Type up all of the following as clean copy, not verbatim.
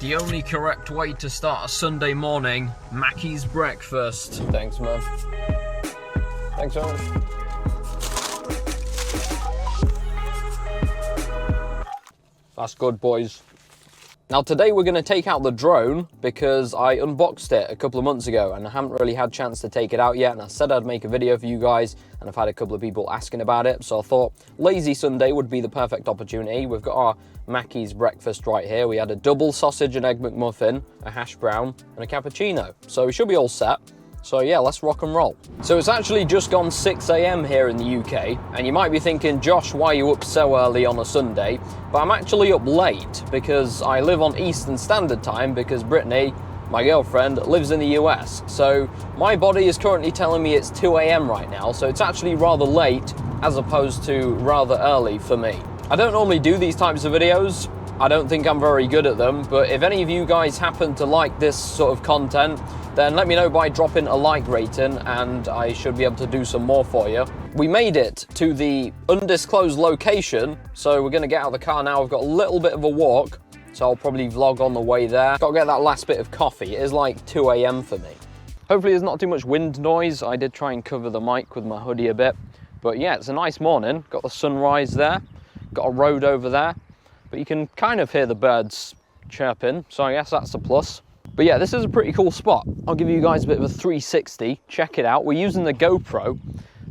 The only correct way to start a Sunday morning, Mackey's breakfast. Thanks, man. Thanks so much. That's good, boys. Now today we're going to take out the drone because I unboxed it a couple of months ago and I haven't really had a chance to take it out yet, and I said I'd make a video for you guys and I've had a couple of people asking about it, so I thought lazy Sunday would be the perfect opportunity. We've got our Mackey's breakfast right here. We had a double sausage and egg McMuffin, a hash brown and a cappuccino, so we should be all set. So yeah, let's rock and roll. So it's actually just gone 6 AM here in the UK, and you might be thinking, Josh, why are you up so early on a Sunday? But I'm actually up late because I live on Eastern Standard Time because Brittany, my girlfriend, lives in the US. So my body is currently telling me it's 2 AM right now, so it's actually rather late as opposed to rather early for me. I don't normally do these types of videos. I don't think I'm very good at them, but if any of you guys happen to like this sort of content, then let me know by dropping a like rating and I should be able to do some more for you. We made it to the undisclosed location, so we're gonna get out of the car now. We've got a little bit of a walk, so I'll probably vlog on the way there. Got to get that last bit of coffee. It is like 2 AM for me. Hopefully there's not too much wind noise. I did try and cover the mic with my hoodie a bit, but yeah, it's a nice morning. Got the sunrise there, got a road over there, but you can kind of hear the birds chirping, so I guess that's a plus. But yeah, this is a pretty cool spot. I'll give you guys a bit of a 360. Check it out. We're using the GoPro,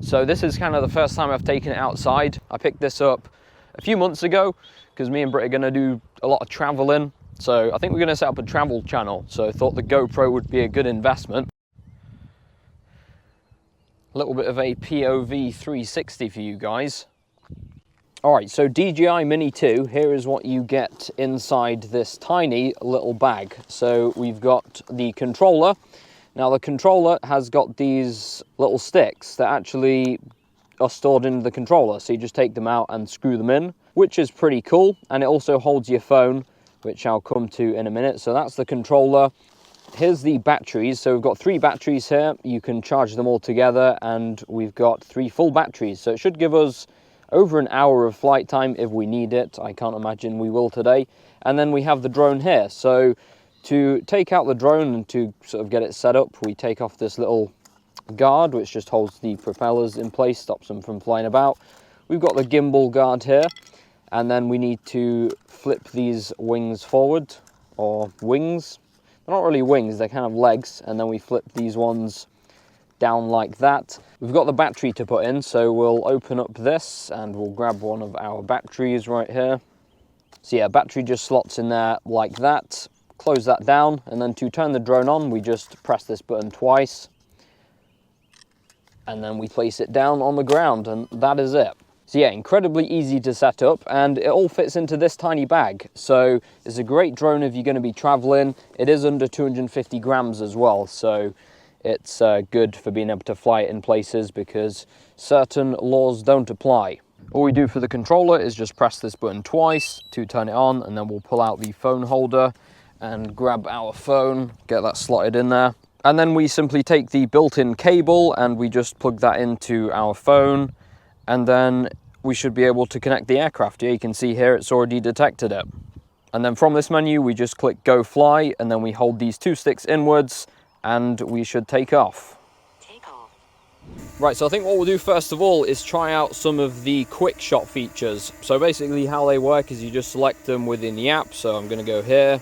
so this is kind of the first time I've taken it outside. I picked this up a few months ago because me and Britt are going to do a lot of traveling, so I think we're going to set up a travel channel, so I thought the GoPro would be a good investment. A little bit of a POV 360 for you guys. Alright, so DJI Mini 2, here is what you get inside this tiny little bag. So we've got the controller. Now the controller has got these little sticks that actually are stored in the controller. So you just take them out and screw them in, which is pretty cool. And it also holds your phone, which I'll come to in a minute. So that's the controller. Here's the batteries. So we've got 3 batteries here. You can charge them all together, and we've got 3 full batteries. So it should give us over an hour of flight time if we need it. I can't imagine we will today. And then we have the drone here. So to take out the drone and to sort of get it set up, we take off this little guard, which just holds the propellers in place, stops them from flying about. We've got the gimbal guard here, and then we need to flip these wings forward, or wings. They're not really wings, they're kind of legs, and then we flip these ones down like that. We've got the battery to put in, so we'll open up this and we'll grab one of our batteries right here. So yeah, battery just slots in there like that. Close that down, and then to turn the drone on, we just press this button twice, and then we place it down on the ground, and that is it. So yeah, incredibly easy to set up, and it all fits into this tiny bag. So it's a great drone if you're going to be traveling. It is under 250 grams as well, so it's good for being able to fly it in places because certain laws don't apply. All we do for the controller is just press this button twice to turn it on, and then we'll pull out the phone holder and grab our phone, get that slotted in there. And then we simply take the built-in cable and we just plug that into our phone, and then we should be able to connect the aircraft. Yeah, you can see here it's already detected it. And then from this menu, we just click Go Fly, and then we hold these 2 sticks inwards, and we should take off. Right, so I think what we'll do first of all is try out some of the quick shot features. So basically how they work is you just select them within the app. So I'm going to go here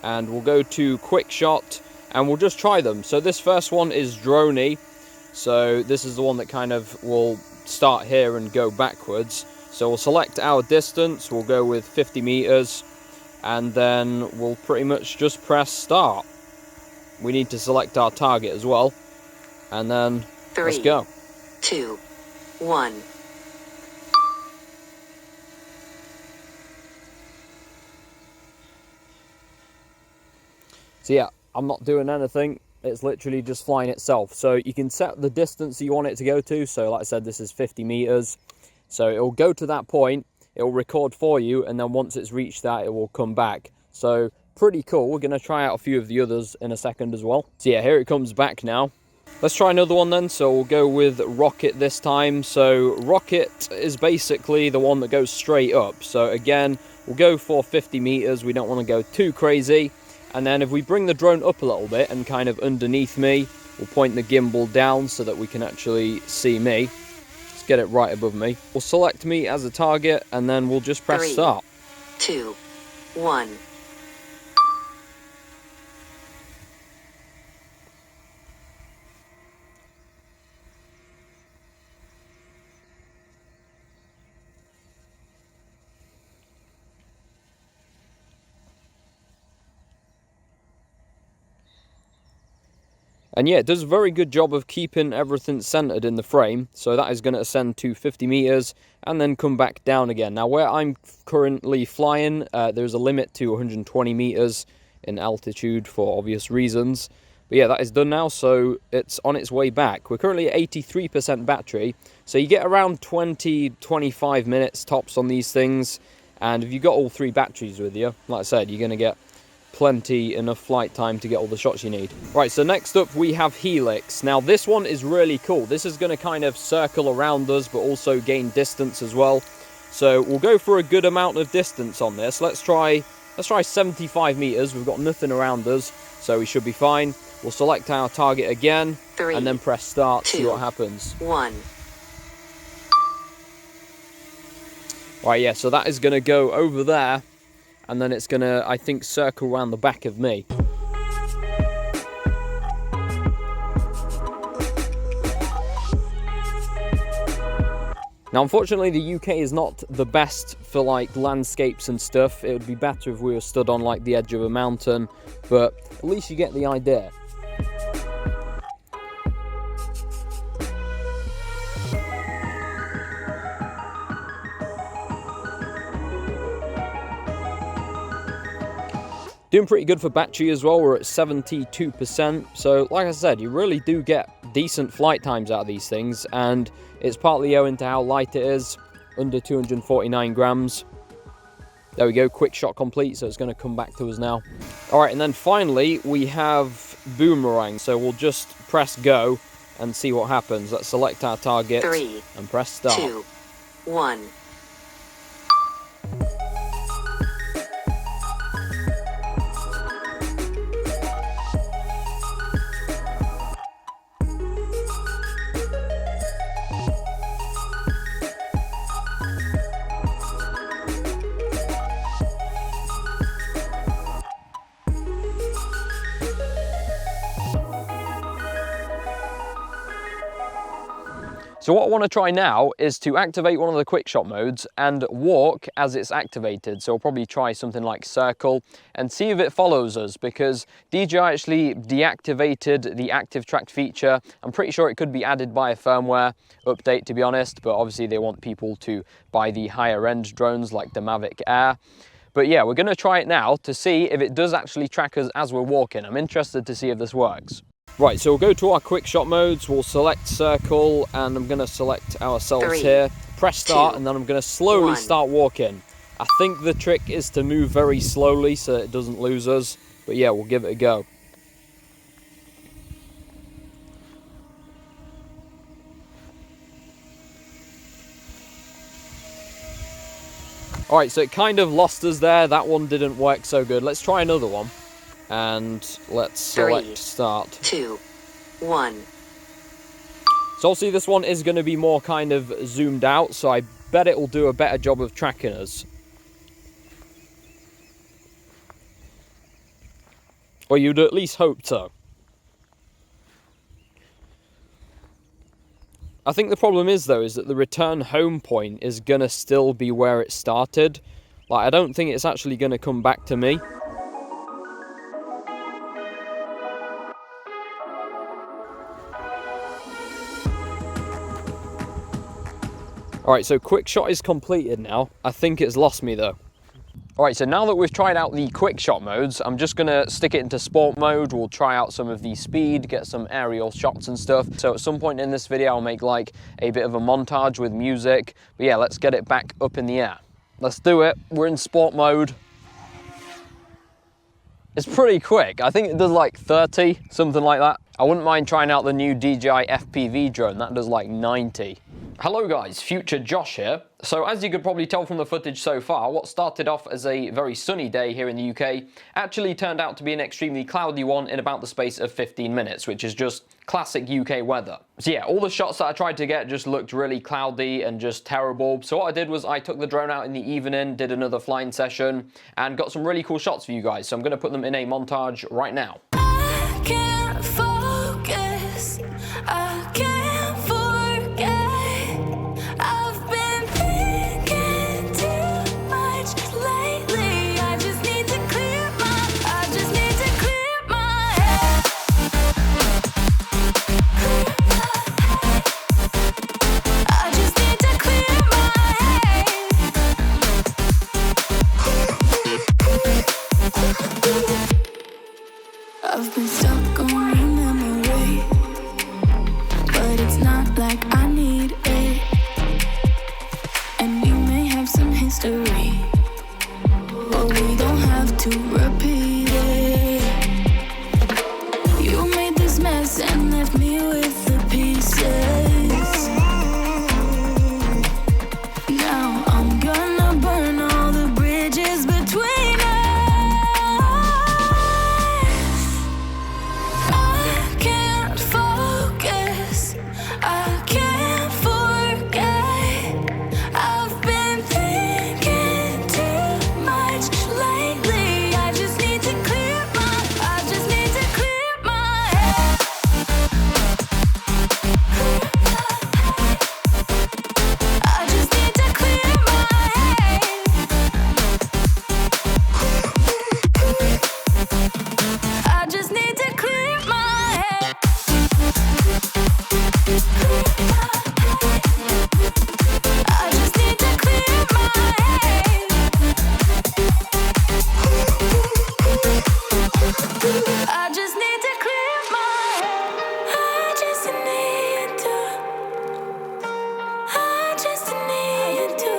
and we'll go to quick shot and we'll just try them. So this first one is droney. So this is the one that kind of will start here and go backwards. So we'll select our distance, we'll go with 50 meters, and then we'll pretty much just press start. We need to select our target as well, and then 3, let's go. 2, 1. So yeah, I'm not doing anything. It's literally just flying itself. So you can set the distance you want it to go to. So like I said, this is 50 meters. So it will go to that point, it will record for you, and then once it's reached that, it will come back. So pretty cool. We're going to try out a few of the others in a second as well. So yeah, here it comes back now. Let's try another one then. So we'll go with rocket this time. So rocket is basically the one that goes straight up. So again, we'll go for 50 meters. We don't want to go too crazy. And then if we bring the drone up a little bit and kind of underneath me, we'll point the gimbal down so that we can actually see me. Let's get it right above me. We'll select me as a target and then we'll just press 3, start. 2, 1. And yeah, it does a very good job of keeping everything centered in the frame. So that is going to ascend to 50 meters and then come back down again. Now where I'm currently flying, there's a limit to 120 meters in altitude for obvious reasons. But yeah, that is done now, so it's on its way back. We're currently at 83% battery, so you get around 20-25 minutes tops on these things. And if you've got all 3 batteries with you, like I said, you're going to get plenty enough flight time to get all the shots you need. Right, so next up we have Helix. Now this one is really cool. This is going to kind of circle around us but also gain distance as well. So we'll go for a good amount of distance on this. Let's try 75 meters. We've got nothing around us, so we should be fine. We'll select our target again 3, and then press start, 2, see what happens. 1. Right, yeah, so that is going to go over there. And then it's going to, I think, circle around the back of me. Now, unfortunately, the UK is not the best for, like, landscapes and stuff. It would be better if we were stood on, like, the edge of a mountain. But at least you get the idea. Doing pretty good for battery as well. We're at 72%. So like I said, you really do get decent flight times out of these things, and it's partly owing to how light it is, under 249 grams. There we go, quick shot complete, so it's going to come back to us now. All right, and then finally we have Boomerang. So we'll just press go and see what happens. Let's select our target 3, and press start. 2, 1. So what I want to try now is to activate one of the quick shot modes and walk as it's activated. So we'll probably try something like circle and see if it follows us, because DJI actually deactivated the active track feature. I'm pretty sure it could be added by a firmware update, to be honest, but obviously they want people to buy the higher end drones like the Mavic Air. But yeah, we're going to try it now to see if it does actually track us as we're walking. I'm interested to see if this works. Right, so we'll go to our quick shot modes, we'll select circle, and I'm going to select ourselves 3, here, press start, 2, and then I'm going to slowly 1. start walking. I think the trick is to move very slowly so it doesn't lose us, but yeah, we'll give it a go. Alright, so it kind of lost us there, that one didn't work so good. Let's try another one. And let's select 3, start. 2, 1. So obviously this one is going to be more kind of zoomed out, so I bet it will do a better job of tracking us. Or you'd at least hope so. I think the problem is, though, is that the return home point is going to still be where it started. Like, I don't think it's actually going to come back to me. Alright, so quick shot is completed now. I think it's lost me though. Alright, so now that we've tried out the quick shot modes, I'm just gonna stick it into sport mode. We'll try out some of the speed, get some aerial shots and stuff. So at some point in this video, I'll make like a bit of a montage with music. But yeah, let's get it back up in the air. Let's do it. We're in sport mode. It's pretty quick. I think it does like 30, something like that. I wouldn't mind trying out the new DJI FPV drone. That does like 90. Hello guys, Future Josh here. So as you could probably tell from the footage so far, what started off as a very sunny day here in the UK actually turned out to be an extremely cloudy one in about the space of 15 minutes, which is just classic UK weather. So yeah, all the shots that I tried to get just looked really cloudy and just terrible. So what I did was I took the drone out in the evening, did another flying session, and got some really cool shots for you guys. So I'm going to put them in a montage right now. I can't focus. I can't forget. I've been thinking too much lately. I just need to clear my head. I just need to clear my head. I've been stuck on your memory, but it's not like I need it. And we may have some history, but we don't have to repeat it. You made this mess and left me with the pieces. Now I'm gonna burn all the bridges between us. I can't focus. I can't forget. I've been thinking too much lately. I just need to clear my head. I just need to clear my head. I just need to clear my head. I just need to clear my head. I just need to clear my head. I just need to.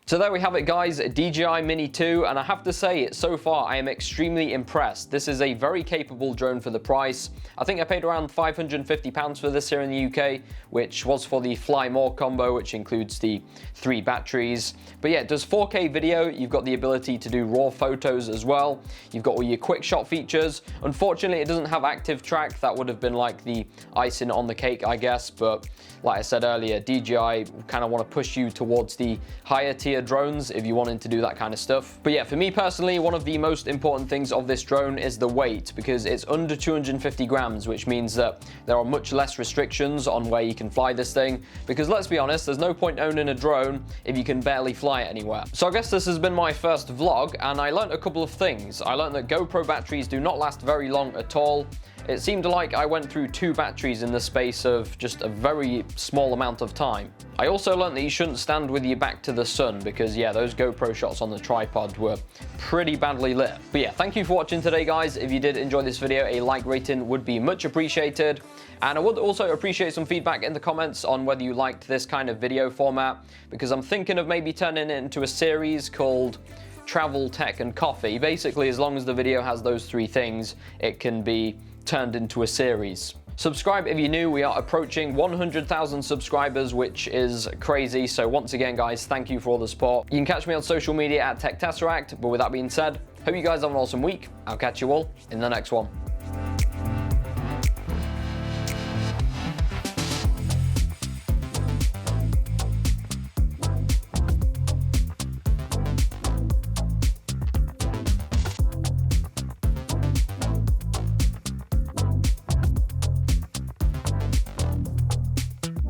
So there we have it guys, DJI Mini 2, and I have to say, so far I am extremely impressed. This is a very capable drone for the price. I think I paid around £550 for this here in the UK, which was for the Fly More combo, which includes the 3 batteries. But yeah, it does 4K video, you've got the ability to do raw photos as well, you've got all your quick shot features. Unfortunately, it doesn't have active track. That would have been like the icing on the cake, I guess, but like I said earlier, DJI kind of want to push you towards the higher tier drones if you wanted to do that kind of stuff. But yeah, for me personally, one of the most important things of this drone is the weight, because it's under 250 grams, which means that there are much less restrictions on where you can fly this thing, because let's be honest, there's no point owning a drone if you can barely fly it anywhere. So I guess this has been my first vlog, and I learned a couple of things. I learned that GoPro batteries do not last very long at all. It seemed like I went through 2 batteries in the space of just a very small amount of time. I also learned that you shouldn't stand with your back to the sun, because yeah, those GoPro shots on the tripod were pretty badly lit. But yeah, thank you for watching today guys. If you did enjoy this video, a like rating would be much appreciated. And I would also appreciate some feedback in the comments on whether you liked this kind of video format, because I'm thinking of maybe turning it into a series called Travel, Tech and Coffee. Basically, as long as the video has those 3 things, it can be turned into a series. Subscribe if you're new. We are approaching 100,000 subscribers, which is crazy. So once again, guys, thank you for all the support. You can catch me on social media at Tesseract. But with that being said, hope you guys have an awesome week. I'll catch you all in the next one.